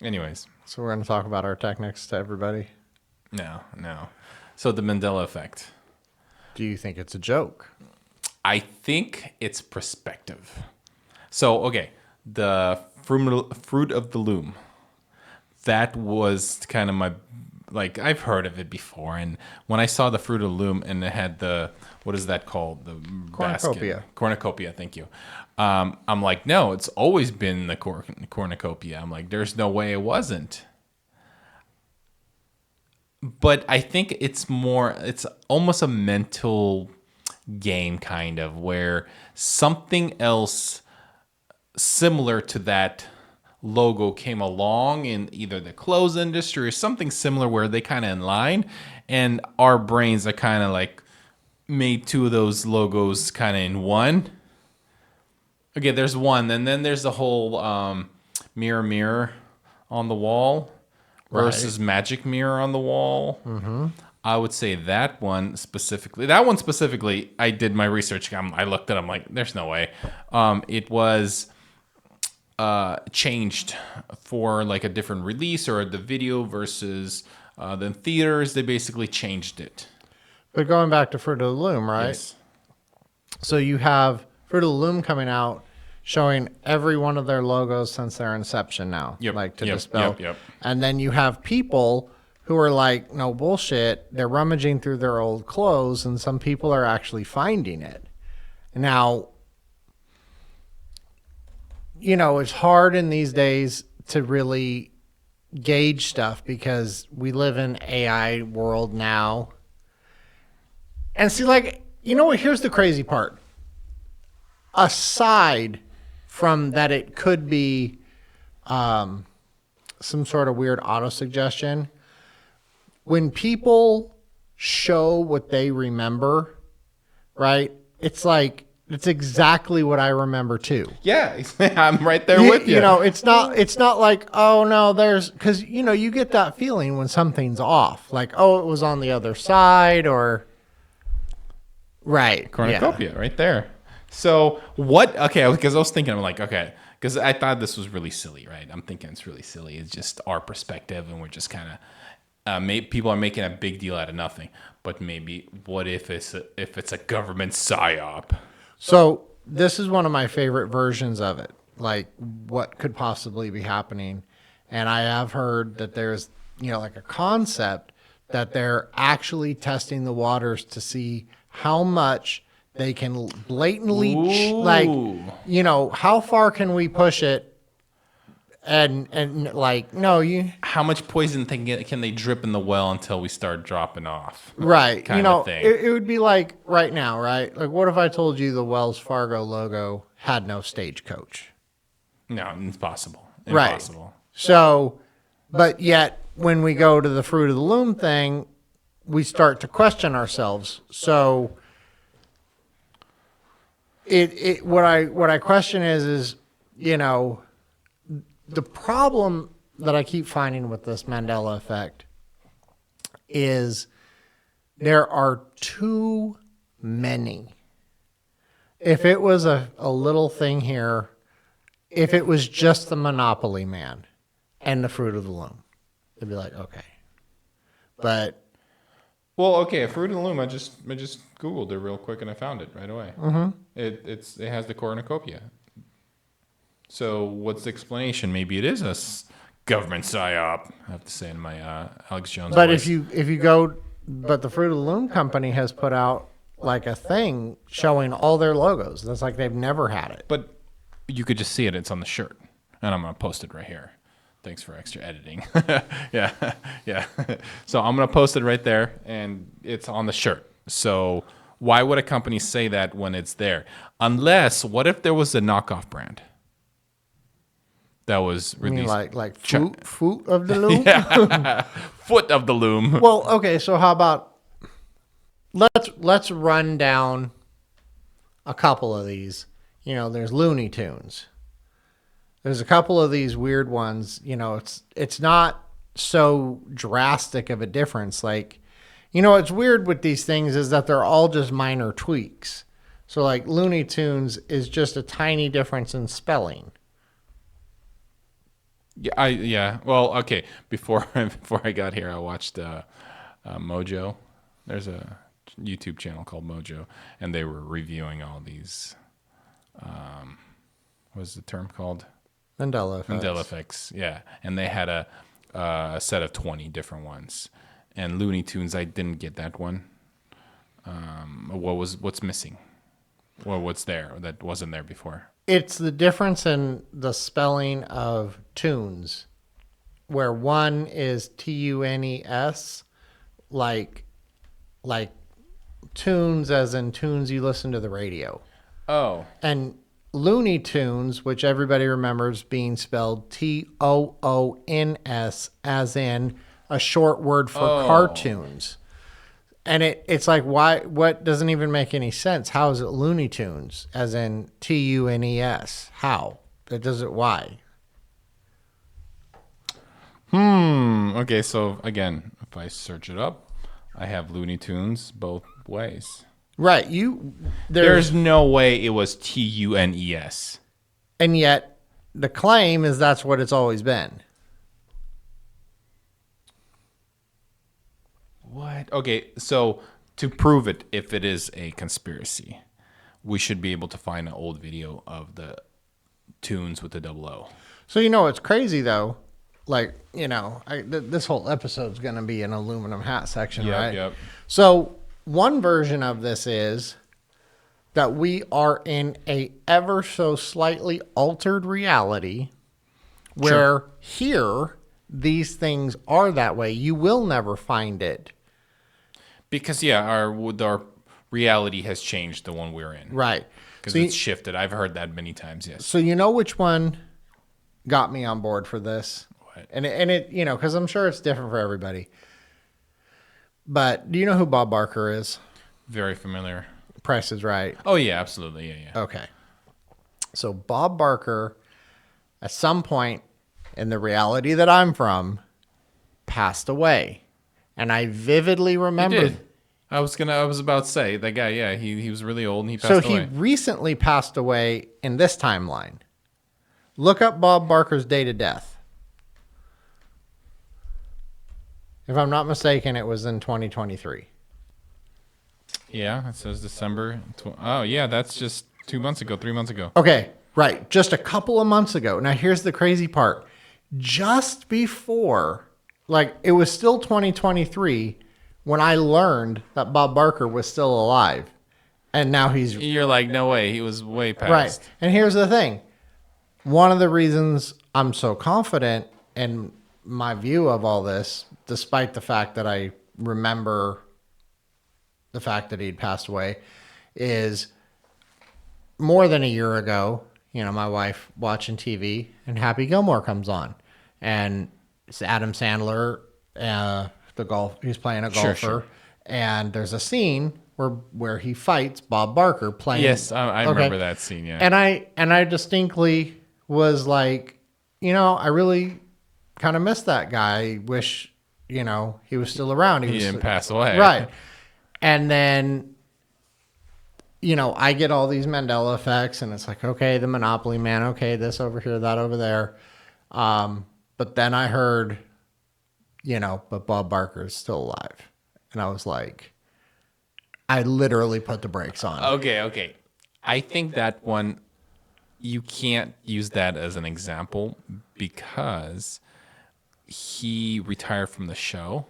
Anyways, So we're going to talk about our techniques to everybody. no. So the Mandela Effect. Do you think it's a joke? I think it's perspective. So, okay, the fruit of the loom. That was kind of my, like, I've heard of it before. And when I saw the fruit of the loom and it had the, what is that called? The Cornucopia. basket. Cornucopia, thank you. I'm like, no, it's always been the cornucopia. I'm like, there's no way it wasn't. But I think it's almost a mental game kind of where something else similar to that logo came along in either the clothes industry or something similar where they kind of in line, and our brains are kind of like made two of those logos kind of in one. Okay, there's one, and then there's the whole mirror on the wall versus magic mirror on the wall. Mm-hmm. I would say that one specifically. I did my research. I looked at it. I'm like, there's no way. It was changed for like a different release or the video versus the theaters. They basically changed it. But going back to Fruit of the Loom, right? Yes. So you have Fruit of the Loom coming out showing every one of their logos since their inception now. Yep. Like to Yep. dispel. Yep. And then you have people who are like, no bullshit. They're rummaging through their old clothes, and some people are actually finding it. Now, you know, it's hard in these days to really gauge stuff because we live in AI world now. And see, like, you know what? Here's the crazy part. Aside from that, it could be some sort of weird auto-suggestion. When people show what they remember, right? It's like, it's exactly what I remember too. Yeah, I'm right there with you. You know, it's not like, oh no, because you know, you get that feeling when something's off, like, oh, it was on the other side, or right, cornucopia right there. So what? Okay, because I was thinking, I'm like, okay, because I thought this was really silly, right? I'm thinking it's really silly. It's just our perspective, and we're just kind of people are making a big deal out of nothing. But maybe what if it's a government psyop? So this is one of my favorite versions of it, like what could possibly be happening. And I have heard that there's, you know, like a concept that they're actually testing the waters to see how much they can blatantly, like, you know, how far can we push it? And like, no, how much poison can they drip in the well until we start dropping off? Right. Kind you know, of thing. It would be like right now, right? Like, what if I told you the Wells Fargo logo had no stagecoach? No, it's possible. Right. Impossible. So, but yet when we go to the Fruit of the Loom thing, we start to question ourselves. So what I question is, you know, the problem that I keep finding with this Mandela effect is there are too many. If it was a little thing here, if it was just the Monopoly Man and the Fruit of the Loom, it'd be like, okay. But well, okay, Fruit of the Loom, I just Googled it real quick and I found it right away. Mm-hmm. It has the cornucopia. So what's the explanation? Maybe it is a government psyop. I have to say in my Alex Jones but voice. if you go, but the Fruit of the Loom company has put out like a thing showing all their logos. That's like they've never had it. But you could just see it. It's on the shirt, and I'm gonna post it right here. Thanks for extra editing. yeah. So I'm gonna post it right there, and it's on the shirt. So why would a company say that when it's there? Unless, what if there was a knockoff brand that was released? You mean like foot of the loom? Foot of the loom. Well, okay, so how about let's run down a couple of these. You know, there's Looney Tunes. There's a couple of these weird ones. You know, it's not so drastic of a difference. Like, you know, what's weird with these things is that they're all just minor tweaks. So like Looney Tunes is just a tiny difference in spelling. Yeah. Well, okay. Before I got here, I watched Mojo. There's a YouTube channel called Mojo, and they were reviewing all these. What was the term called? Mandela effects. Mandela Effects. Yeah, and they had a set of 20 different ones. And Looney Tunes, I didn't get that one. What's missing? Or what's there that wasn't there before? It's the difference in the spelling of tunes, where one is tunes, like tunes as in tunes you listen to the radio. Oh. And Looney Tunes, which everybody remembers being spelled Toons, as in a short word for cartoons. And it's like, why? What doesn't even make any sense? How is it Looney Tunes, as in TUNES? How? That doesn't. Why? Okay, so again, if I search it up, I have Looney Tunes both ways. Right. There's no way it was TUNES. And yet the claim is that's what it's always been. What? Okay, so to prove it, if it is a conspiracy, we should be able to find an old video of the tunes with the double O. So what's crazy though? Like, this whole episode's going to be an aluminum hat section, right? Yep. So one version of this is that we are in a ever so slightly altered reality where here these things are that way. You will never find it. Because our reality has changed, the one we're in. Right. Because it's shifted. I've heard that many times, yes. So which one got me on board for this? What? And it because I'm sure it's different for everybody. But do you know who Bob Barker is? Very familiar. Price is Right. Oh, yeah, absolutely. Yeah. Okay. So Bob Barker, at some point in the reality that I'm from, passed away. And I vividly remember. He did. I was about to say, that guy, yeah, he was really old and he passed away. So he recently passed away in this timeline. Look up Bob Barker's date of death. If I'm not mistaken, it was in 2023. Yeah, it says December. Oh, yeah, that's just 2 months ago, 3 months ago. Okay, right. Just a couple of months ago. Now, here's the crazy part. Just before, it was still 2023 when I learned that Bob Barker was still alive. And now he's... You're like, no way. He was way past. Right. And here's the thing. One of the reasons I'm so confident in my view of all this, despite the fact that I remember the fact that he'd passed away, is more than a year ago, my wife watching TV and Happy Gilmore comes on. And it's Adam Sandler, he's playing a golfer. Sure. And there's a scene where he fights Bob Barker playing. Yes, I remember that scene, yeah. And I distinctly was like, I really kind of miss that guy. I wish, he was still around. He didn't pass away. Right. And then, I get all these Mandela effects and it's like, okay, the Monopoly Man, okay, this over here, that over there. But then I heard, but Bob Barker is still alive. And I was like, I literally put the brakes on. Okay. I think that one, you can't use that as an example because he retired from the show.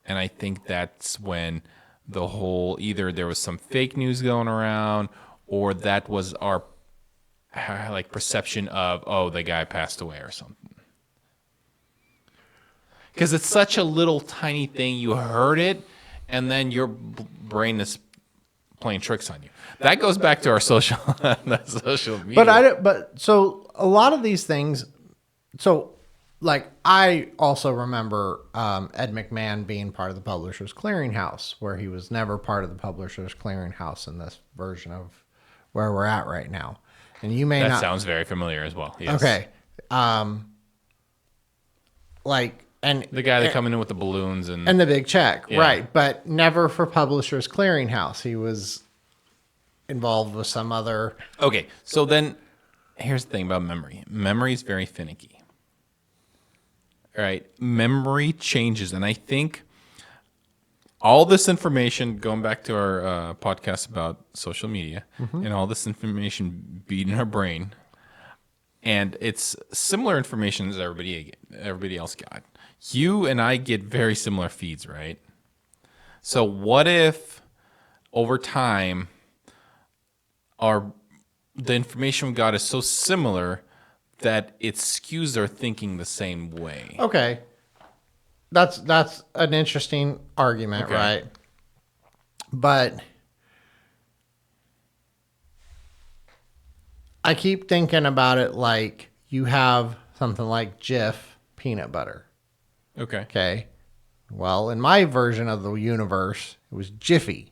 And I think that's when the whole, either there was some fake news going around or that was our perception of, the guy passed away or something. Because it's such a little tiny thing. You heard it, and then your brain is playing tricks on you. That goes back to our social media. But so a lot of these things. So, I also remember Ed McMahon being part of the Publishers Clearinghouse, where he was never part of the Publishers Clearinghouse in this version of where we're at right now. And you may not. That sounds very familiar as well. Yes. Okay. And the guy that coming in with the balloons and the big check, yeah. Right? But never for Publishers Clearinghouse. He was involved with some other. Okay, so then here's the thing about memory. Memory is very finicky. right? Memory changes. And I think all this information, going back to our podcast about social media, and all this information being in our brain, and it's similar information as everybody else got. You and I get very similar feeds, right? So what if over time the information we got is so similar that it skews our thinking the same way? Okay. That's an interesting argument, Okay. right? But I keep thinking about it like you have something like Jif peanut butter. Okay. Okay. Well, in my version of the universe, it was Jiffy.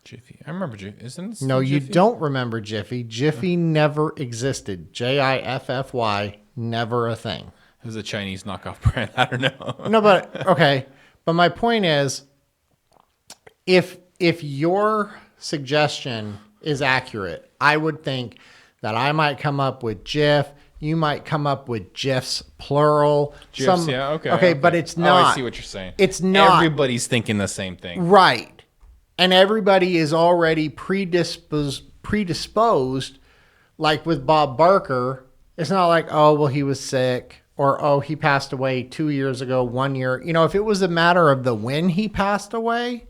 Jiffy. I remember Jiffy. Isn't it No, still you Jiffy? don't remember Jiffy. Jiffy never existed. Jiffy, never a thing. It was a Chinese knockoff brand. I don't know. No, but okay. But my point is, if your suggestion is accurate, I would think that I might come up with Jif. You might come up with Jifs plural. GFs, yeah, okay. Okay, but it's not. Oh, I see what you're saying. It's not. Everybody's thinking the same thing. Right. And everybody is already predisposed, like with Bob Barker. It's not like, oh, well, he was sick, or, oh, he passed away 2 years ago, 1 year. You know, if it was a matter of the when he passed away.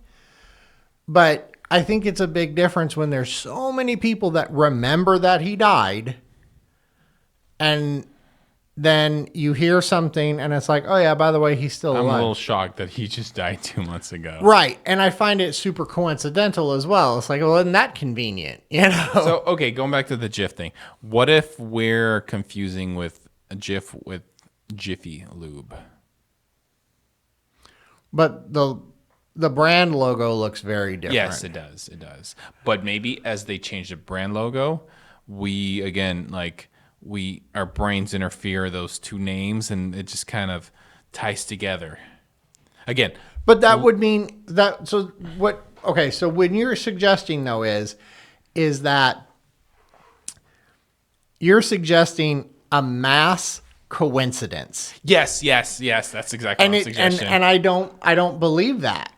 But I think it's a big difference when there's so many people that remember that he died, and then you hear something and it's like, oh yeah, by the way, he's still I'm alive. a little shocked that he just died 2 months ago. Right. And I find it super coincidental as well. It's like, well, isn't that convenient? You know? So, okay, going back to the Jif thing. What if we're confusing with Jif with Jiffy Lube? But the brand logo looks very different. Yes, it does. It does. But maybe as they change the brand logo, we, again, our brains interfere those two names and it just kind of ties together. Again, But that would mean that, so what, okay, so when you're suggesting though is that you're suggesting a mass coincidence. yes, that's exactly And what I'm suggesting. and I don't believe that.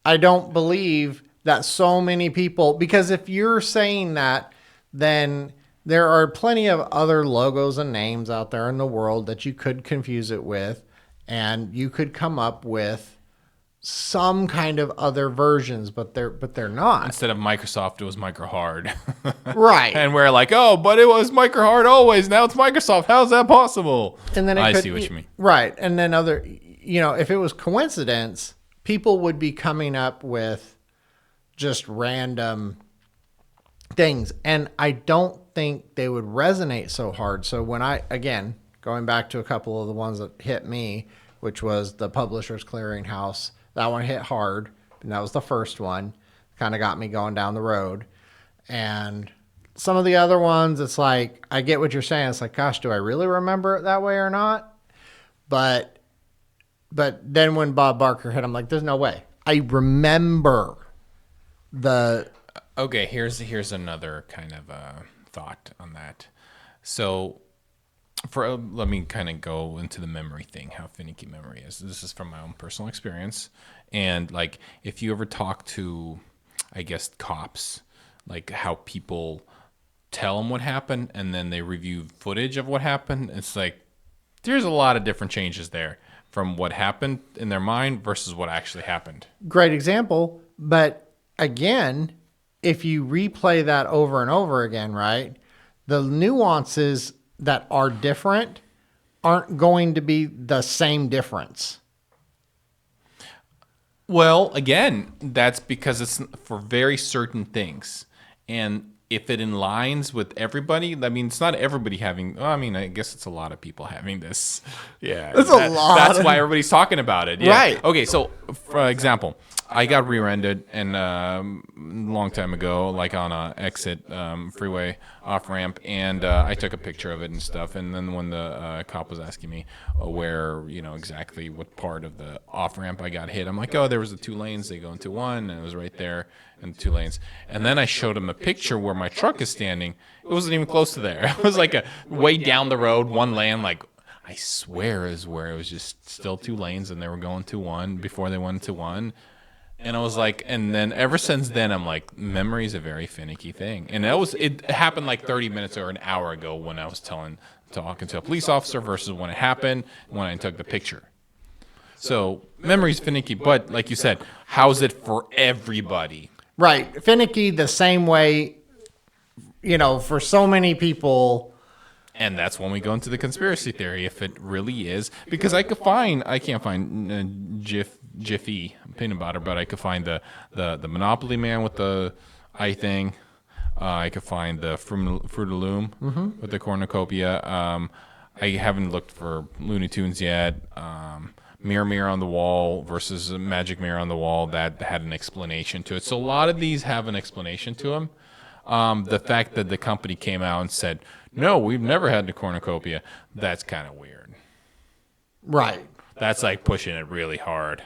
I don't believe that so many people, because if you're saying that, then there are plenty of other logos and names out there in the world that you could confuse it with, and you could come up with some kind of other versions, but they're not. Instead of Microsoft, it was Microhard. Right. And we're like, oh, but it was Microhard always. Now it's Microsoft. How's that possible? And then I see what you mean. Right. And then if it was coincidence, people would be coming up with just random things. And I don't think they would resonate so hard. So when again, going back to a couple of the ones that hit me, which was the Publishers Clearinghouse, that one hit hard. And that was the first one. Kind of got me going down the road. And some of the other ones, it's like, I get what you're saying. It's like, gosh, do I really remember it that way or not? But then when Bob Barker hit, I'm like, there's no way. I remember the... Okay, here's another kind of thought on that. So, let me kind of go into the memory thing, how finicky memory is. This is from my own personal experience. And, like, if you ever talk to, I guess, cops, like how people tell them what happened and then they review footage of what happened, it's like there's a lot of different changes there from what happened in their mind versus what actually happened. Great example. But again, if you replay that over and over again, right, the nuances that are different aren't going to be the same difference. Well, again, that's because it's for very certain things. And if it aligns with everybody, I mean, it's not everybody having, well, I mean, I guess it's a lot of people having this. Yeah. It's a lot. That's why everybody's talking about it. Yeah. Right. Okay, so for example, I got rear-ended and a long time ago, like on a exit freeway off-ramp, and I took a picture of it and stuff. And then when the cop was asking me where, exactly what part of the off-ramp I got hit, I'm like, oh, there was the 2 lanes. They go into one, and it was right there in 2 lanes. And then I showed him a picture where my truck is standing. It wasn't even close to there. It was like a way down the road, 1 lane, like I swear is where it was just still 2 lanes and they were going to one before they went to one. And I was like, and then ever since then, I'm like, memory is a very finicky thing. And it happened like 30 minutes or an hour ago when I was talking to a police officer versus when it happened, when I took the picture. So memory's finicky, but like you said, how's it for everybody? Right. Finicky the same way, for so many people. And that's when we go into the conspiracy theory, if it really is. Because I can't find Jiffy peanut butter, but I could find the Monopoly man with the eye thing. I could find the Fruit of the Loom with the cornucopia. I haven't looked for Looney Tunes yet. Mirror on the wall versus a magic mirror on the wall that had an explanation to it. So a lot of these have an explanation to them. The fact that the company came out and said, no, we've never had the cornucopia, that's kind of weird. Right. That's like pushing it really hard.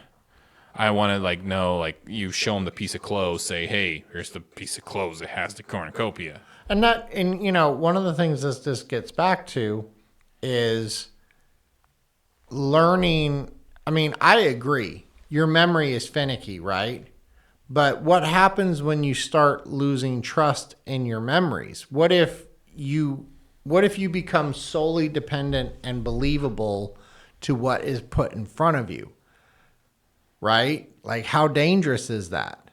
I want to you show them the piece of clothes, say, hey, here's the piece of clothes that has the cornucopia. And one of the things this gets back to is learning. I mean, I agree. Your memory is finicky, right? But what happens when you start losing trust in your memories? What if you become solely dependent and believable to what is put in front of you? Right? Like, how dangerous is that?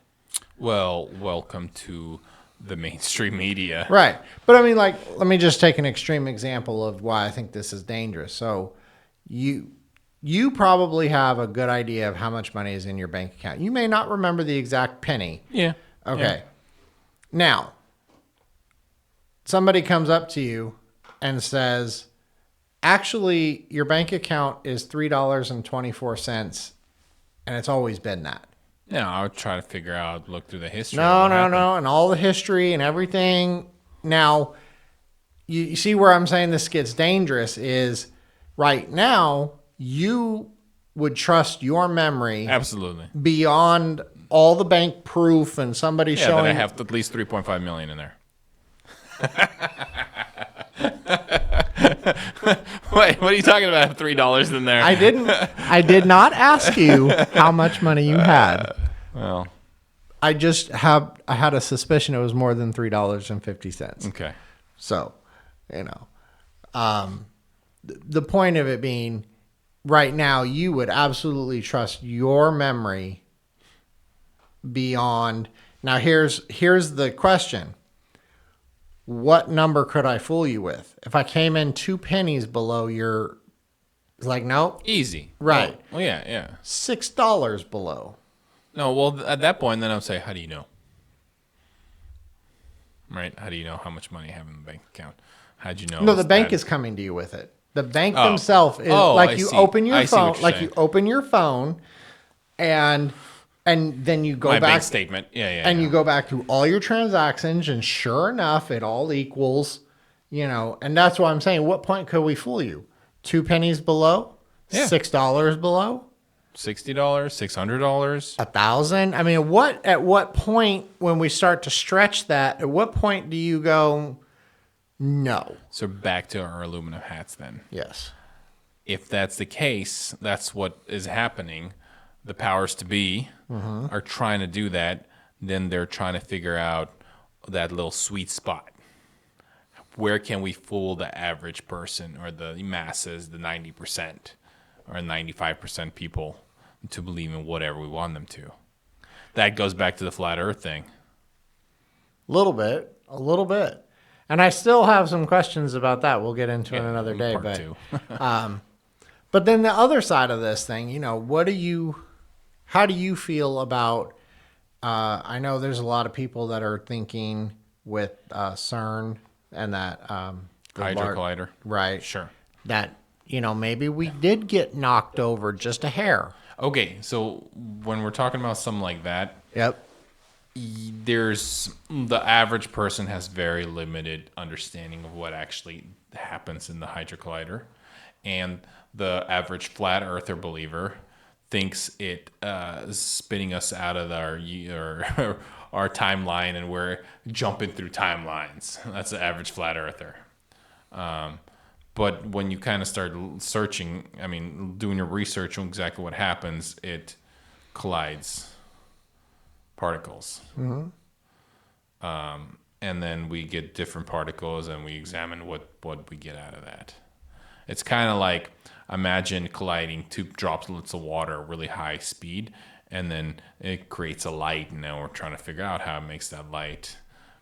Well, welcome to the mainstream media. Right. But I mean, let me just take an extreme example of why I think this is dangerous. So you probably have a good idea of how much money is in your bank account. You may not remember the exact penny. Yeah. Okay. Yeah. Now, somebody comes up to you and says, actually, your bank account is $3.24, and it's always been that. Yeah, I would try to figure out, look through the history. No, and all the history and everything. Now, you see where I'm saying this gets dangerous is right now, you would trust your memory Absolutely. beyond all the bank proof and somebody showing. That I have at least $3.5 million in there. Wait, what are you talking about? I have $3 in there. I did not ask you how much money you had. Well, I had a suspicion it was more than $3.50. okay. So, the point of it being, right now, you would absolutely trust your memory beyond. Now, here's the question. What number could I fool you with? If I came in 2 pennies below your, it's like, no. Easy. Right. Well, yeah. $6 below. No, well, at that point, then I'll say, how do you know? Right? How do you know how much money I have in the bank account? How'd you know? No, the bank is coming to you with it. The bank themselves is like you open your phone, you open your phone, and then you go My back bank statement, and you go back through all your transactions, and sure enough, it all equals, and that's what I'm saying. What point could we fool you? 2 pennies below, $6 below, $60, $600, $1,000. I mean, at what point when we start to stretch that? At what point do you go? No. So back to our aluminum hats then. Yes. If that's the case, that's what is happening. The powers to be are trying to do that. Then they're trying to figure out that little sweet spot. Where can we fool the average person or the masses, the 90% or 95% people to believe in whatever we want them to? That goes back to the flat earth thing. A little bit. And I still have some questions about that. We'll get into it another day. Part two. But then the other side of this thing, how do you feel about, I know there's a lot of people that are thinking with CERN and that. Hydro Collider. Right. Sure. That, maybe we did get knocked over just a hair. Okay, so when we're talking about something like that. Yep. The average person has very limited understanding of what actually happens in the Hydro Collider, and the average flat earther believer thinks it is spinning us out of our timeline, and we're jumping through timelines. That's the average flat earther. But when you kind of start searching, I mean, doing your research on exactly what happens, it collides particles. And then we get different particles and we examine what we get out of that. It's kind of like, imagine colliding two droplets of water at really high speed, and then it creates a light, and now we're trying to figure out how it makes that light.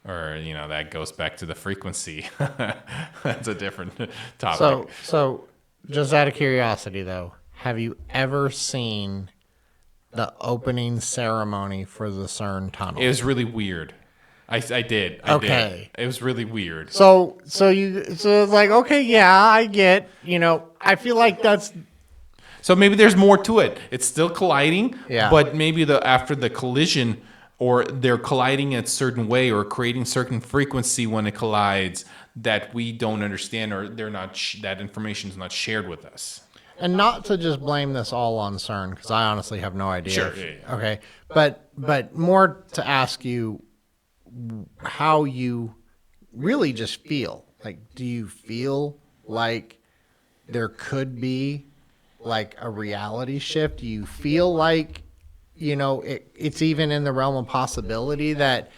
Or, that goes back to the frequency. That's a different topic. So just out of curiosity, though, have you ever seen the opening ceremony for the CERN tunnel? It was really weird. I did. Okay. It was really weird. So it's like, okay, yeah, I get, I feel like that's. So maybe there's more to it. It's still colliding, Yeah. But maybe after the collision, or they're colliding in a certain way or creating certain frequency when it collides that we don't understand, or they're not that information is not shared with us. And not to just blame this all on CERN, because I honestly have no idea. Sure. Yeah. Okay. But more to ask you how you really just feel. Like, do you feel like there could be like a reality shift? Do you feel like, it's even in the realm of possibility that,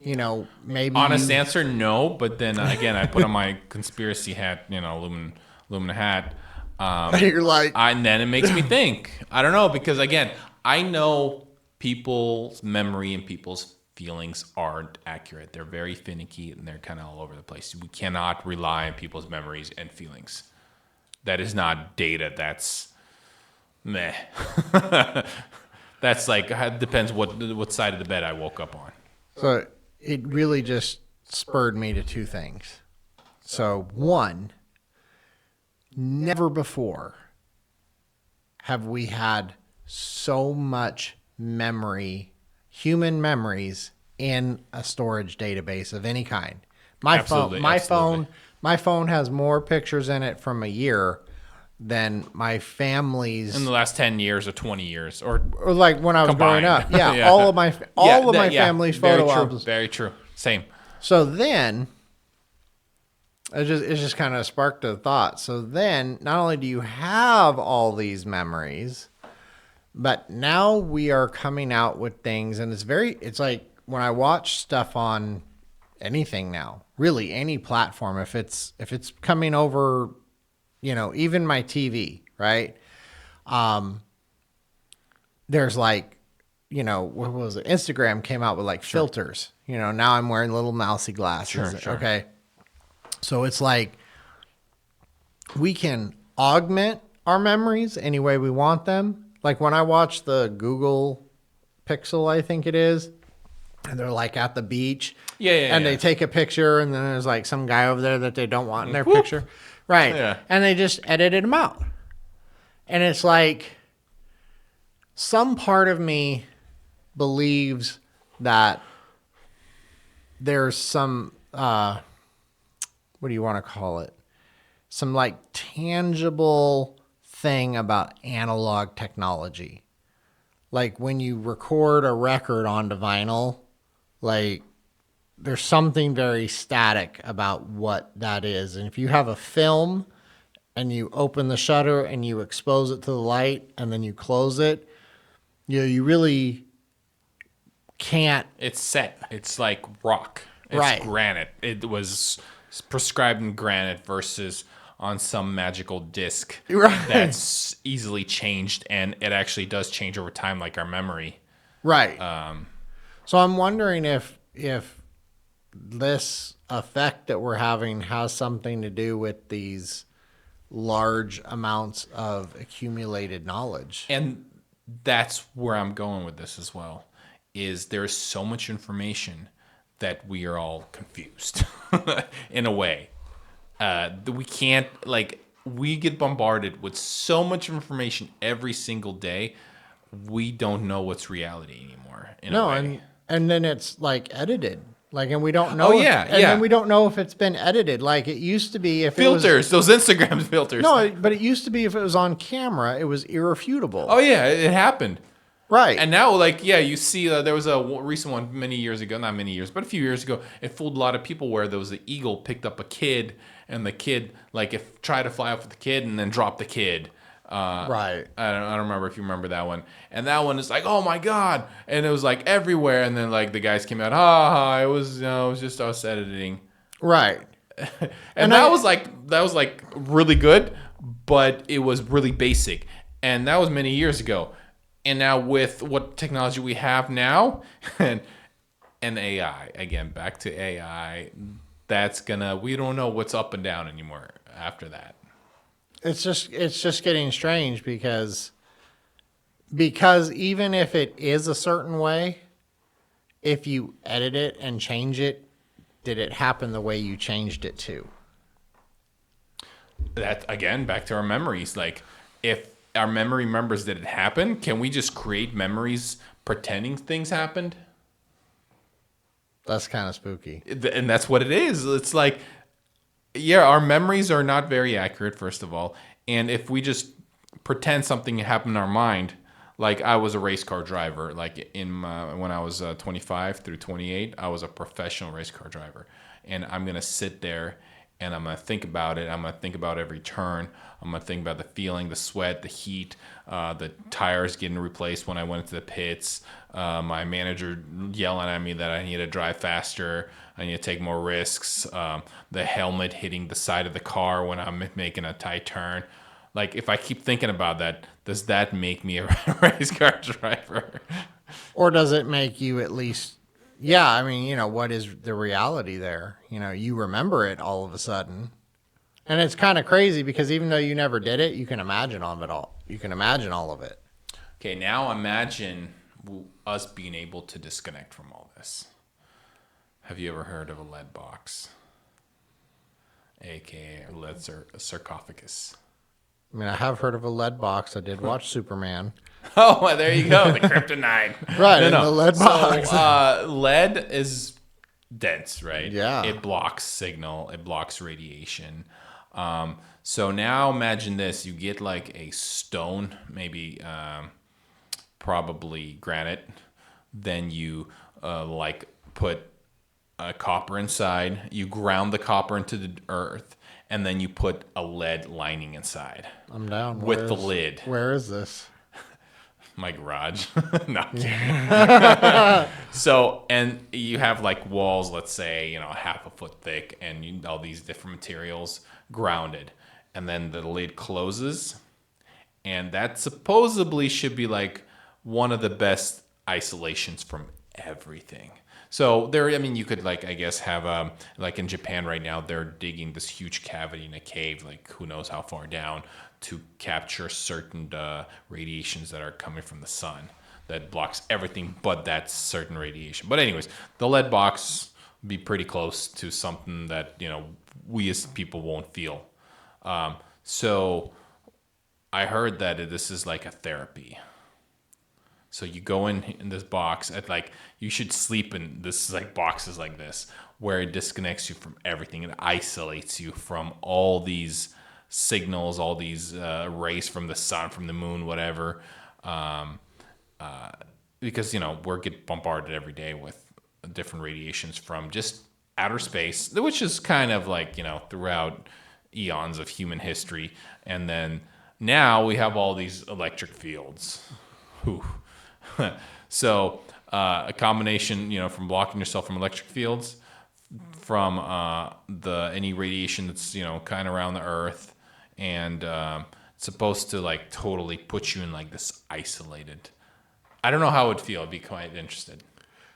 maybe. Honest answer, no. But then again, I put on my conspiracy hat, Lumina hat. You're like, And then it makes me think. I don't know, because again, I know people's memory and people's feelings aren't accurate. They're very finicky and they're kind of all over the place. We cannot rely on people's memories and feelings. That is not data. That's meh. That's like, depends what side of the bed I woke up on. So it really just spurred me to two things. So one, never before have we had so much memory, human memories, in a storage database of any kind. My phone has more pictures in it from a year than my family's in the last 10 years or 20 years or like when I was combined. growing up. Yeah, Yeah. all of my family's photo albums. Very true. Same. So then it just kind of sparked a thought. So then not only do you have all these memories, but now we are coming out with things, and it's like when I watch stuff on anything now, really any platform, if it's coming over, even my TV, right? There's like, what was it? Instagram came out with like filters. Now I'm wearing little mousy glasses. Sure. Okay. So it's like we can augment our memories any way we want them. Like when I watch the Google Pixel, I think it is, and they're like at the beach. And they take a picture, and then there's like some guy over there that they don't want in their picture. Right. Yeah. And they just edited them out. And it's like some part of me believes that there's some, what do you want to call it? Some like tangible thing about analog technology. Like when you record a record onto vinyl, like there's something very static about what that is. And if you have a film and you open the shutter and you expose it to the light and then you close it, you really can't. It's set. It's like rock. It's Right. granite. It was prescribed in granite versus on some magical disc Right. that's easily changed, and it actually does change over time, like our memory. Right. So I'm wondering if this effect that we're having has something to do with these large amounts of accumulated knowledge. And that's where I'm going with this as well, is there's so much information that we are all confused in a way. We can't, we get bombarded with so much information every single day. We don't know what's reality anymore. In a way. And then it's like edited. And we don't know. Then we don't know if it's been edited. Like it used to be if filters, those Instagram filters. No, but it used to be if it was on camera, it was irrefutable. Oh yeah, it happened. Right. And now, like, yeah, you see there was a recent one many years ago, not many years, but a few years ago. It fooled a lot of people where there was an eagle picked up a kid, and the kid, like, if tried to fly off with the kid and then dropped the kid. Right. I don't remember if you remember that one. And that one is like, oh my god, and it was like everywhere. And then like the guys came out, it was, it was just us editing. Right. And that was like really good, but it was really basic. And that was many years ago. And now with what technology we have now, and AI, again, back to AI, we don't know what's up and down anymore after that. It's just getting strange because even if it is a certain way, if you edit it and change it, did it happen the way you changed it to? That, again, back to our memories. Like, if our memory remembers that it happened, can we just create memories pretending things happened? That's kind of spooky. And that's what it is. It's like, yeah, our memories are not very accurate, first of all. And if we just pretend something happened in our mind, like I was a race car driver, like when I was 25 through 28, I was a professional race car driver. And I'm going to sit there and I'm going to think about it. I'm going to think about every turn. I'm going to think about the feeling, the sweat, the heat, the tires getting replaced when I went into the pits, my manager yelling at me that I need to drive faster, I need to take more risks, the helmet hitting the side of the car when I'm making a tight turn. Like, if I keep thinking about that, does that make me a race car driver? Or does it make you at least, yeah, I mean, what is the reality there? You remember it all of a sudden. And it's kind of crazy because even though you never did it, you can imagine all of it all. You can imagine all of it. Okay, now imagine us being able to disconnect from all this. Have you ever heard of a lead box? AKA a lead sarcophagus. I mean, I have heard of a lead box. I did watch Superman. Oh, well, there you go. The kryptonite. Right, no. The lead box. So, lead is dense, right? Yeah. It blocks signal. It blocks radiation. So now imagine this. You get like a stone, maybe probably granite. Then you put copper inside. You ground the copper into the earth. And then you put a lead lining inside. I'm down. With the lid. Where is this? My garage. No. So, and you have like walls, let's say, half a foot thick, and all these different materials grounded. And then the lid closes. And that supposedly should be like one of the best isolations from everything. So you could have like in Japan right now, they're digging this huge cavity in a cave, like who knows how far down, to capture certain radiations that are coming from the sun that blocks everything but that certain radiation. But anyways, the lead box would be pretty close to something that, we as people won't feel. So I heard that this is like a therapy. So you go in this box at you should sleep in this boxes like this, where it disconnects you from everything. It isolates you from all these signals, all these rays from the sun, from the moon, whatever. Because we're get bombarded every day with different radiations from just outer space, which is kind of throughout eons of human history. And then now we have all these electric fields. Whew. So a combination, from blocking yourself from electric fields, from any radiation that's kind of around the Earth, and it's supposed to totally put you in this isolated. I don't know how it would feel. I'd be quite interested.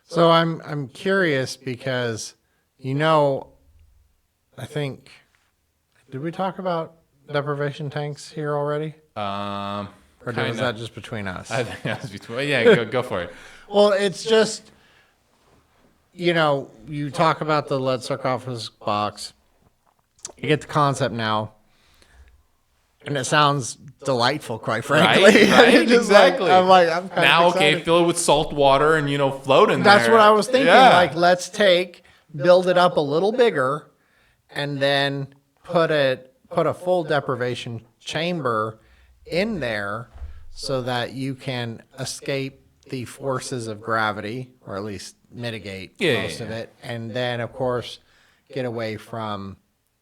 So I'm curious because I think, did we talk about deprivation tanks here already? Or was that just between us? I think that was between. Yeah, go for it. Well, it's just, you talk about the lead sarcophagus box. You get the concept now, and it sounds delightful, quite frankly. Right, exactly. I'm kind now, of excited. okay, fill it with salt water and float in there. That's what I was thinking. Yeah. Let's build it up a little bigger, and then put a full deprivation chamber in there, so that you can escape the forces of gravity, or at least mitigate Yeah, most yeah, of yeah. it, and then of course get away from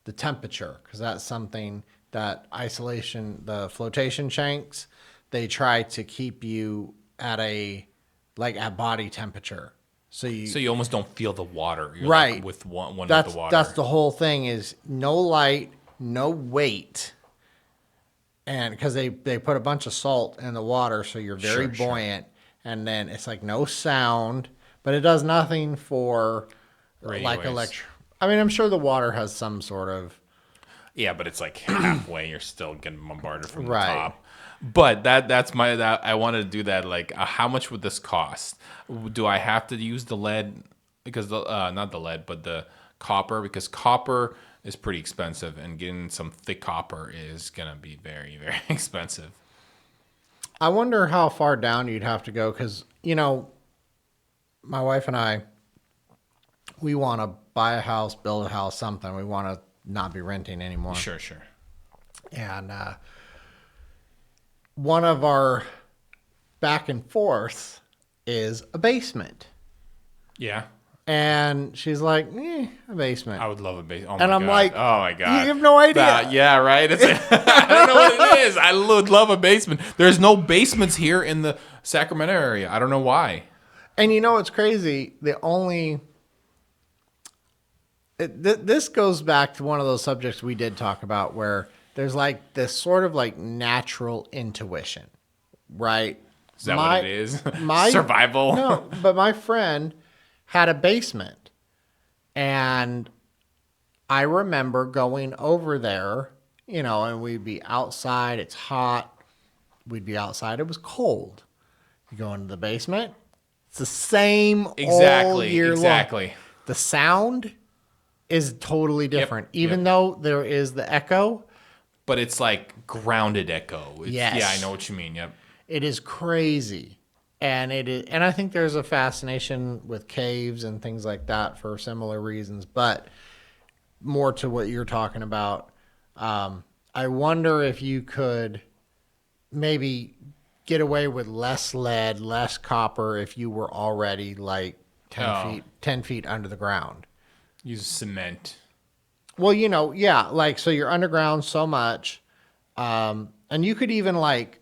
the temperature, because that's something that the flotation tanks, they try to keep you at at body temperature. So So you almost don't feel the water. You're like right. with one with the That's water. the whole thing, is no light, no weight. And because they put a bunch of salt in the water, so you're very Sure, sure. buoyant. And then it's like no sound, but it does nothing for Radio like waves. I mean, I'm sure the water has some sort of Yeah, but it's like halfway. You're still getting bombarded from the right. top. But that I wanted to do that. Like, how much would this cost? Do I have to use the lead? Because not the lead, but the copper. Because copper is pretty expensive, and getting some thick copper is gonna be very, very expensive. I wonder how far down you'd have to go, because my wife and I, we want to buy a house, build a house, something. We want to not be renting anymore. Sure, sure. And one of our back and forth is a basement. Yeah, And she's like, a basement. I would love a base. Oh And my I'm god. like, oh my god. you have no idea. Yeah, right. It's I don't know what it is. I would love a basement. There's no basements here in the Sacramento area. I don't know why. And it's crazy. This goes back to one of those subjects we did talk about, where there's like this sort of like natural intuition, right? Is that what it is? My Survival. No, but my friend had a basement, and I remember going over there, and we'd be outside. It's hot. We'd be outside. It was cold. You go into the basement. It's the same all year long. Exactly. The sound is totally different, even though there is the echo. But it's like grounded echo. Yes. Yeah, I know what you mean. Yep. It is crazy. And I think there's a fascination with caves and things like that for similar reasons, but more to what you're talking about. I wonder if you could maybe get away with less lead, less copper, if you were already like 10 feet under the ground. Use cement. Well, yeah, like, so you're underground so much, and you could even like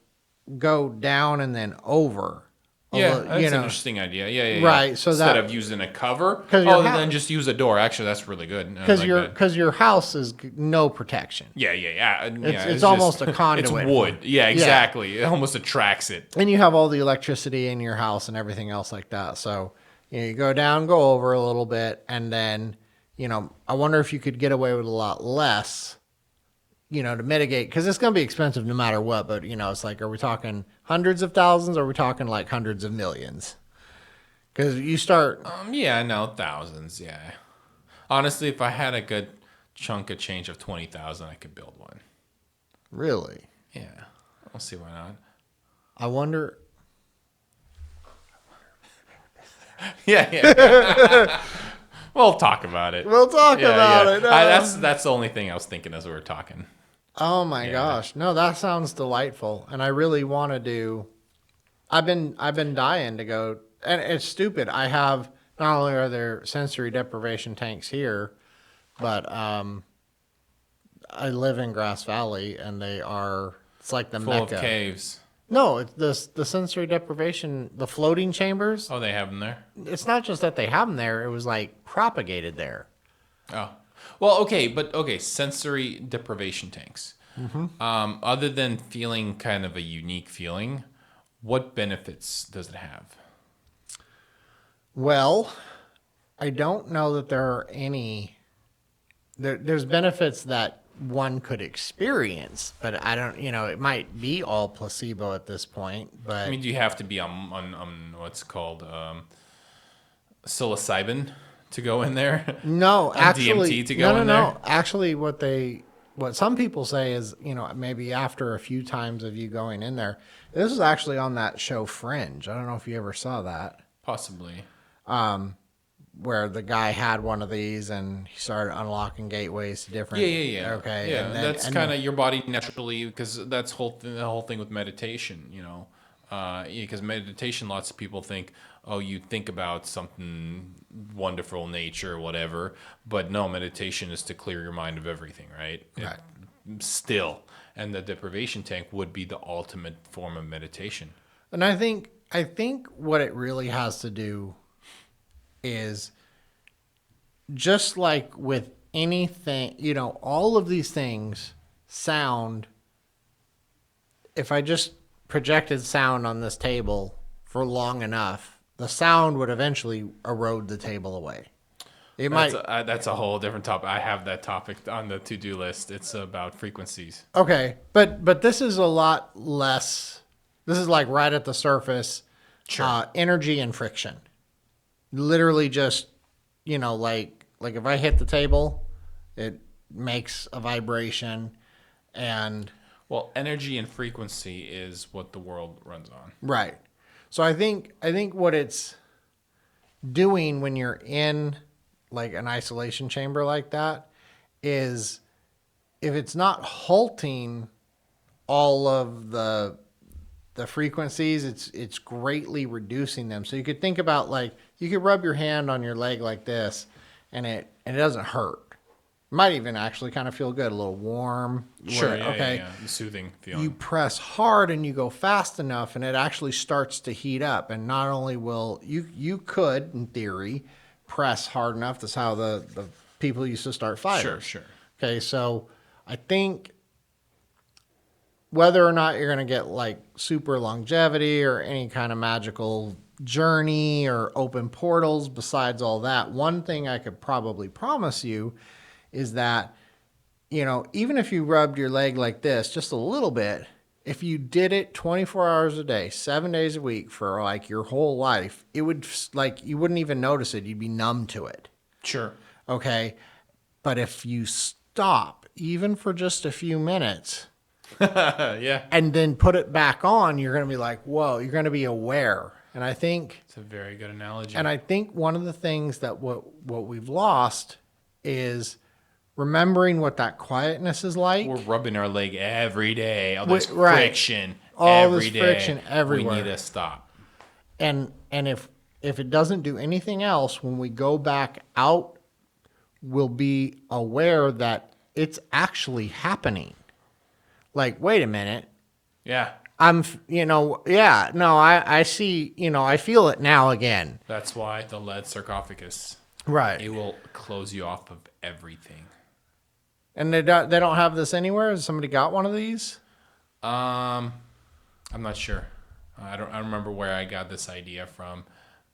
go down and then over. Yeah, that's an interesting idea. Yeah. Right, so instead that- of using a cover, 'Cause your then just use a door. Actually, that's really good. because I like that. because your house is no protection. Yeah. It's almost a conduit. It's wood. Yeah, exactly. It almost attracts it. And you have all the electricity in your house and everything else like that. So you go down, go over a little bit, and then I wonder if you could get away with a lot less. To mitigate, because it's going to be expensive no matter what. But it's like, are we talking hundreds of thousands, or are we talking like hundreds of millions? Because you start. Yeah, no, thousands. Yeah. Honestly, if I had a good chunk of change of 20,000, I could build one. Really? Yeah, I'll see why not. I wonder. Yeah. We'll talk about it. We'll talk about it. No. That's the only thing I was thinking as we were talking. Oh my gosh. No, that sounds delightful. And I really want to do. I've been dying to go, and it's stupid. I have, not only are there sensory deprivation tanks here, but I live in Grass Valley, and it's like the Full Mecca. of caves. No, it's the sensory deprivation, the floating chambers. Oh, they have them there? It's not just that they have them there, it was like propagated there. Oh. Well, okay, sensory deprivation tanks. Mm-hmm. Other than feeling kind of a unique feeling, what benefits does it have? Well, I don't know that there are any. There's benefits that one could experience, but I don't. It might be all placebo at this point. But I mean, do you have to be on what's called psilocybin to go in there? no, actually, DMT to go in there? Actually, what some people say is, maybe after a few times of you going in there. This is actually on that show Fringe. I don't know if you ever saw that. Possibly. Where the guy had one of these and he started unlocking gateways to different. Yeah. Okay. Yeah, and then, that's kind of your body naturally, because that's the whole thing with meditation. Because meditation, lots of people think, oh, you think about something wonderful, nature, whatever. But no, meditation is to clear your mind of everything, right? Right. Still. And the deprivation tank would be the ultimate form of meditation. And I think what it really has to do is just like with anything, all of these things sound. If I just projected sound on this table for long enough, the sound would eventually erode the table away. That's a whole different topic. I have that topic on the to-do list. It's about frequencies. Okay, but this is a lot less. This is like right at the surface. Sure. Energy and friction. Literally just, like if I hit the table, it makes a vibration, and Well, energy and frequency is what the world runs on. right. So I think what it's doing when you're in like an isolation chamber like that is, if it's not halting all of the frequencies, it's greatly reducing them. So you could think about, like, you could rub your hand on your leg like this, and it doesn't hurt. It might even actually kind of feel good, a little warm. Sure, Okay. yeah. The soothing feeling. You press hard and you go fast enough, and it actually starts to heat up. And not only will you could, in theory, press hard enough. That's how the people used to start fires. Sure. Okay, so I think whether or not you're going to get like super longevity or any kind of magical journey or open portals, besides all that, one thing I could probably promise you is that, even if you rubbed your leg like this just a little bit, if you did it 24 hours a day, 7 days a week for like your whole life, it would, like, you wouldn't even notice it. You'd be numb to it. Sure. Okay. But if you stop, even for just a few minutes, Yeah. and then put it back on, you're going to be like, whoa, you're going to be aware. And I think, It's a very good analogy. and I think one of the things that what we've lost is remembering what that quietness is like. We're rubbing our leg every day. All this Right. friction All every this day. friction everywhere. We need to stop. And if it doesn't do anything else, when we go back out, we'll be aware that it's actually happening. Like, wait a minute. Yeah. I see, I feel it now again. That's why the lead sarcophagus, Right. it will close you off of everything. And they don't have this anywhere? Has somebody got one of these? I'm not sure. I don't remember where I got this idea from,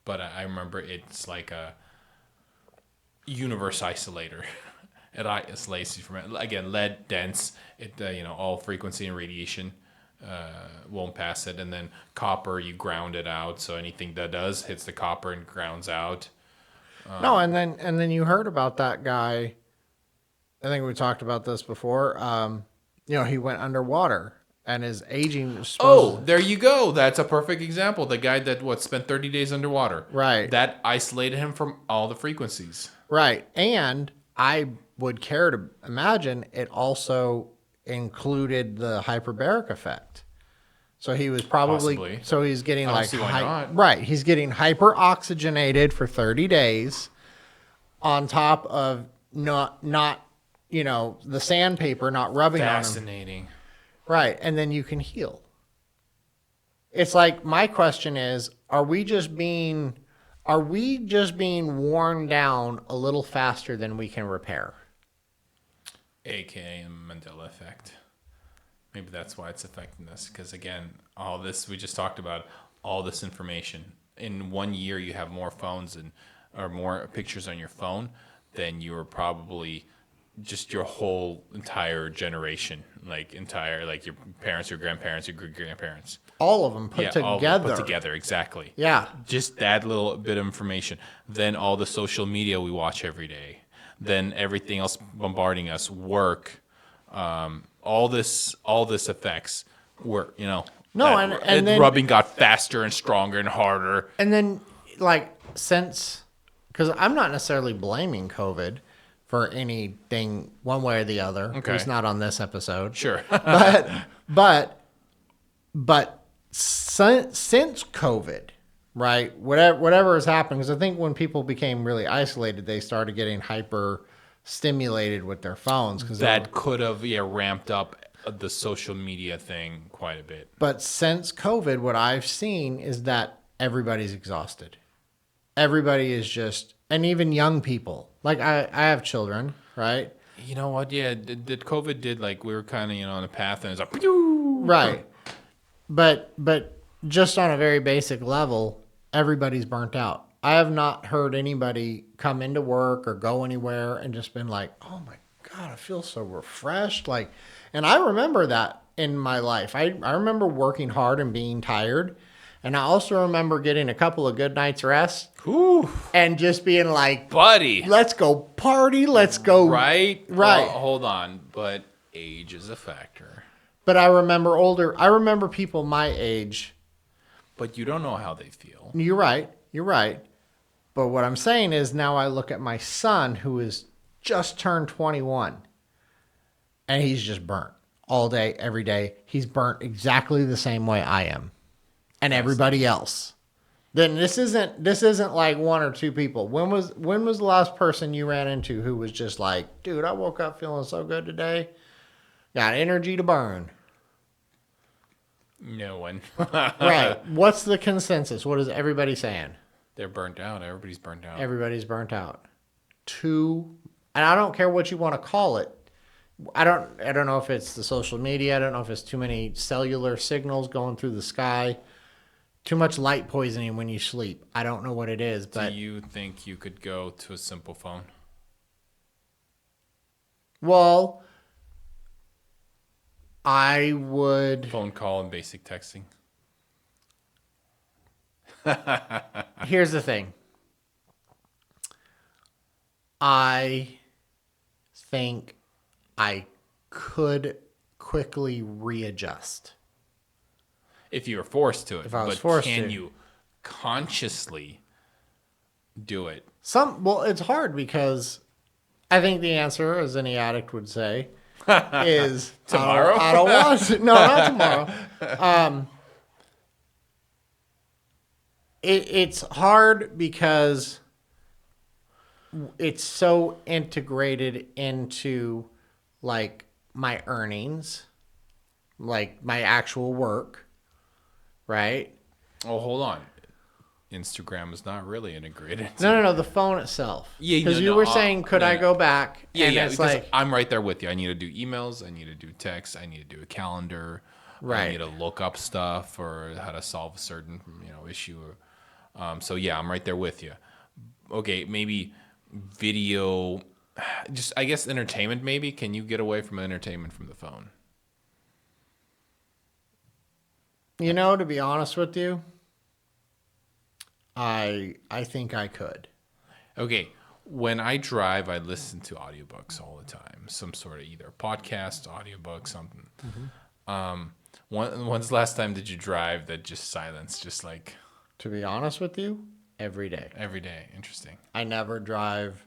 but I remember it's like a universe isolator. It isolates you from it. Again, lead dense. It all frequency and radiation won't pass it, and then copper, you ground it out. So anything that does hits the copper and grounds out. No, and then you heard about that guy. I think we talked about this before. He went underwater and his aging was Oh, there you go. That's a perfect example. The guy that spent 30 days underwater. Right. That isolated him from all the frequencies. Right. And I would care to imagine it also included the hyperbaric effect. So he was Possibly. so he's getting I don't like, see why not. right. He's getting hyper oxygenated for 30 days on top of not, the sandpaper not rubbing on him. Fascinating. Right. And then you can heal. It's like, my question is, are we just being worn down a little faster than we can repair? AKA Mandela Effect. Maybe that's why it's affecting us. Because again, all this we just talked about, all this information. In 1 year, you have more phones or more pictures on your phone than you were probably just your whole entire generation, like your parents, your grandparents, your great grandparents. All of them put All together. put together, exactly. Yeah. Just that little bit of information. Then all the social media we watch every day. Then everything else bombarding us, work, all this affects work. No, and then rubbing got faster and stronger and harder. And then, because I'm not necessarily blaming COVID for anything one way or the other. Okay. At least not on this episode. Sure. But since COVID, right? Whatever has happened, because I think when people became really isolated, they started getting hyper stimulated with their phones. Cause That could have ramped up the social media thing quite a bit. But since COVID, what I've seen is that everybody's exhausted. Everybody is just, and even young people. Like I have children, right? You know what? Yeah, did COVID did like we were kind of on a path and it's like pew! Right. But just on a very basic level, everybody's burnt out. I have not heard anybody come into work or go anywhere and just been like, "Oh my God, I feel so refreshed." Like, and I remember that in my life. I remember working hard and being tired. And I also remember getting a couple of good nights rest. Ooh. And just being like, buddy, let's go party. Let's go. Right. Right. Well, hold on. But age is a factor. But I remember people my age. But you don't know how they feel. You're right. But what I'm saying is now I look at my son who is just turned 21 and he's just burnt all day, every day. He's burnt exactly the same way I am and everybody else. Then this isn't like one or two people. When was the last person you ran into who was just like, dude, I woke up feeling so good today. Got energy to burn. No one. Right. What's the consensus? What is everybody saying? They're burnt out. Everybody's burnt out. Everybody's burnt out. And I don't care what you want to call it. I don't know if it's the social media. I don't know if it's too many cellular signals going through the sky. Too much light poisoning when you sleep. I don't know what it is, but do you think you could go to a simple phone? Well, I would. Phone call and basic texting. Here's the thing. I think I could quickly readjust. If you were forced to it. If I was but forced can to. you consciously do it? Well, it's hard because I think the answer, as any addict would say, is tomorrow. I don't want to. No, not tomorrow. It's hard because it's so integrated into like my earnings, like my actual work, right? Oh, hold on. Instagram is not really integrated. No, the phone itself. Yeah, because you were saying, could I go back? Yeah, and yeah. it's Because like, I'm right there with you. I need to do emails. I need to do texts. I need to do a calendar. Right. I need to look up stuff or how to solve a certain issue. So yeah, I'm right there with you. Okay, maybe video. Just I guess entertainment. Maybe can you get away from entertainment from the phone? to be honest with you, I think I could. Okay, when I drive, I listen to audiobooks all the time. Some sort of either podcast, audiobook, something. Mm-hmm. When's the last time did you drive that just silence, just like? To be honest with you, every day. Every day. Interesting. I never drive.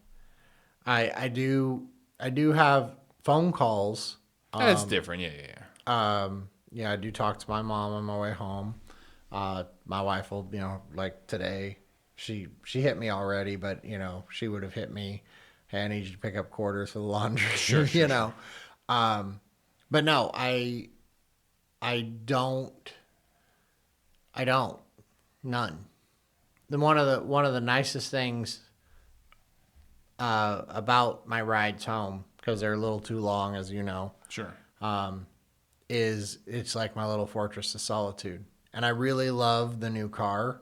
I do have phone calls. That's different. Yeah. I do talk to my mom on my way home. My wife will, like today, she hit me already, but she would have hit me. Hey, I need you to pick up quarters for the laundry. Sure. But no, I don't. None. Then one of the nicest things about my rides home, because they're a little too long, as you know. Sure. Is it's like my little fortress of solitude. And I really love the new car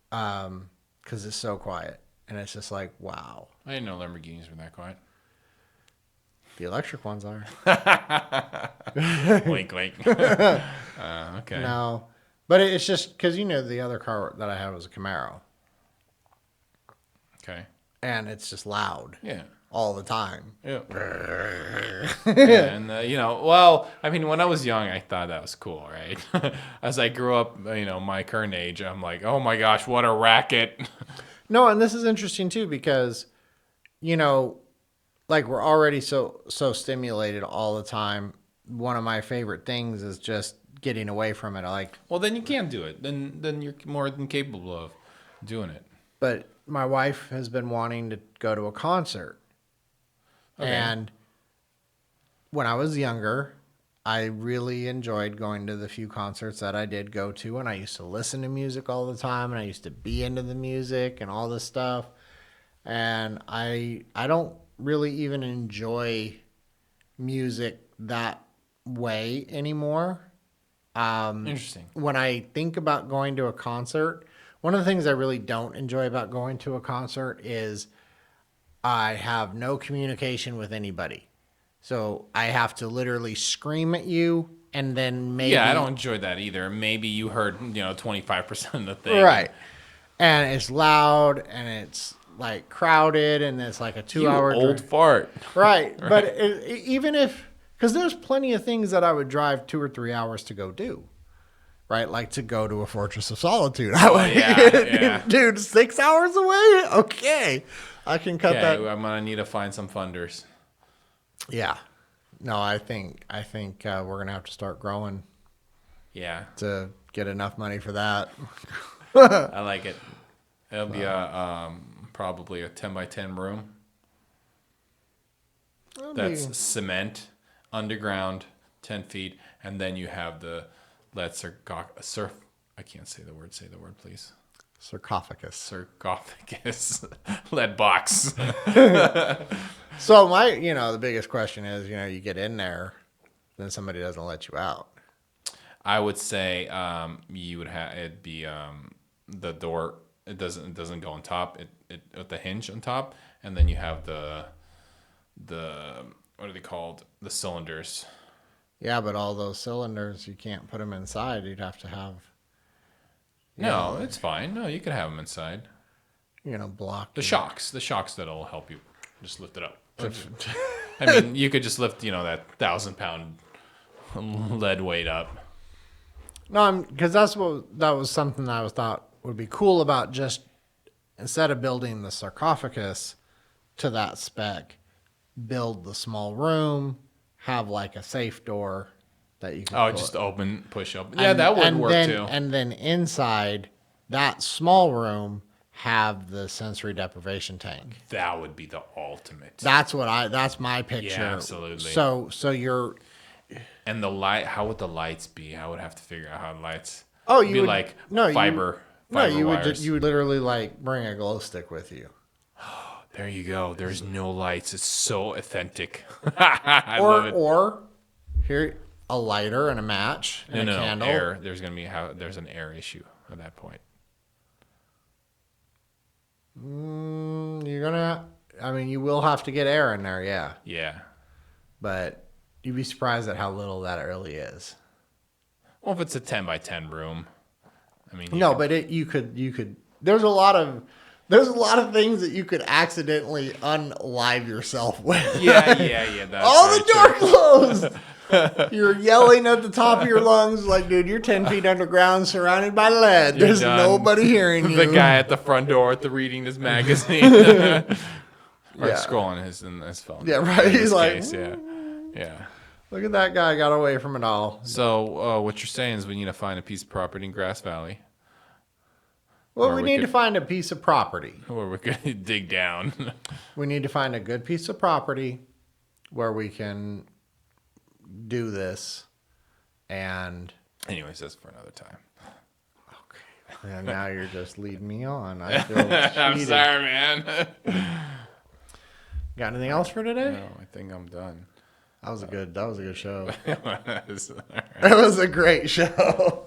because it's so quiet. And it's just like, wow. I didn't know Lamborghinis were that quiet. The electric ones are. Wink, wink. Okay. No. But it's just because, the other car that I had was a Camaro. Okay. And it's just loud. Yeah. All the time. Yeah. And, well, I mean, when I was young, I thought that was cool, right? As I grew up, my current age, I'm like, oh my gosh, what a racket. No, and this is interesting too because, like we're already so stimulated all the time. One of my favorite things is just getting away from it. Well, then you can do it. Then you're more than capable of doing it. But my wife has been wanting to go to a concert. Okay. And when I was younger, I really enjoyed going to the few concerts that I did go to. And I used to listen to music all the time. And I used to be into the music and all this stuff. And I don't really even enjoy music that way anymore. Interesting. When I think about going to a concert, one of the things I really don't enjoy about going to a concert is I have no communication with anybody. So I have to literally scream at you and then maybe... Yeah, I don't enjoy that either. Maybe you heard, 25% of the thing. Right. And it's loud and it's like crowded and it's like a 2-hour... You old fart. Right. But even if... Because there's plenty of things that I would drive 2 or 3 hours to go do. Right? Like to go to a Fortress of Solitude. Yeah. Dude, 6 hours away? Okay. I can cut that. I'm going to need to find some funders. Yeah. No, I think we're going to have to start growing. Yeah. To get enough money for that. I like it. It'll be probably a 10 by 10 room. That's cement, underground, 10 feet, and then you have the surf. I can't say the word. Say the word, please. Sarcophagus. Lead box. So the biggest question is, you get in there, then somebody doesn't let you out. I would say you would have it'd be the door. It doesn't go on top. It with the hinge on top, and then you have the what are they called? The cylinders. Yeah, but all those cylinders, you can't put them inside. You'd have to have. No, it's fine. No, you can have them inside. Block The shocks that'll help you just lift it up. I mean, you could just lift, that 1,000-pound lead weight up. No, because that was something that I thought would be cool about just instead of building the sarcophagus to that spec, build the small room, have like a safe door that you can. Oh, just push open. Yeah, that would work too. And then inside that small room, have the sensory deprivation tank. That would be the ultimate. That's my picture. Yeah, absolutely. So you're. And the light, how would the lights be? I would have to figure out how the lights. Oh, you would like fiber. You wires. would literally like bring a glow stick with you. There you go. There's no lights. It's so authentic. I love it. Or here a lighter and a match and a candle. Air. There's an air issue at that point. You will have to get air in there, yeah. Yeah. But you'd be surprised at how little that really is. Well, if it's a 10 by 10 room, you could. There's a lot of things that you could accidentally unalive yourself with. Yeah. That's all the door closed. You're yelling at the top of your lungs like, dude, you're 10 feet underground surrounded by lead. There's nobody hearing you. The guy at the front door reading his magazine. Or scrolling his phone. Yeah, right. He's like, yeah. Look at that guy, got away from it all. So what you're saying is we need to find a piece of property in Grass Valley. Well, we need to find a piece of property. Where we could dig down. We need to find a good piece of property where we can do this. And anyways, that's for another time. Okay. And now you're just leading me on. I feel I'm sorry, man. Got anything else for today? No, I think I'm done. That was a good show. It was. It was a great show.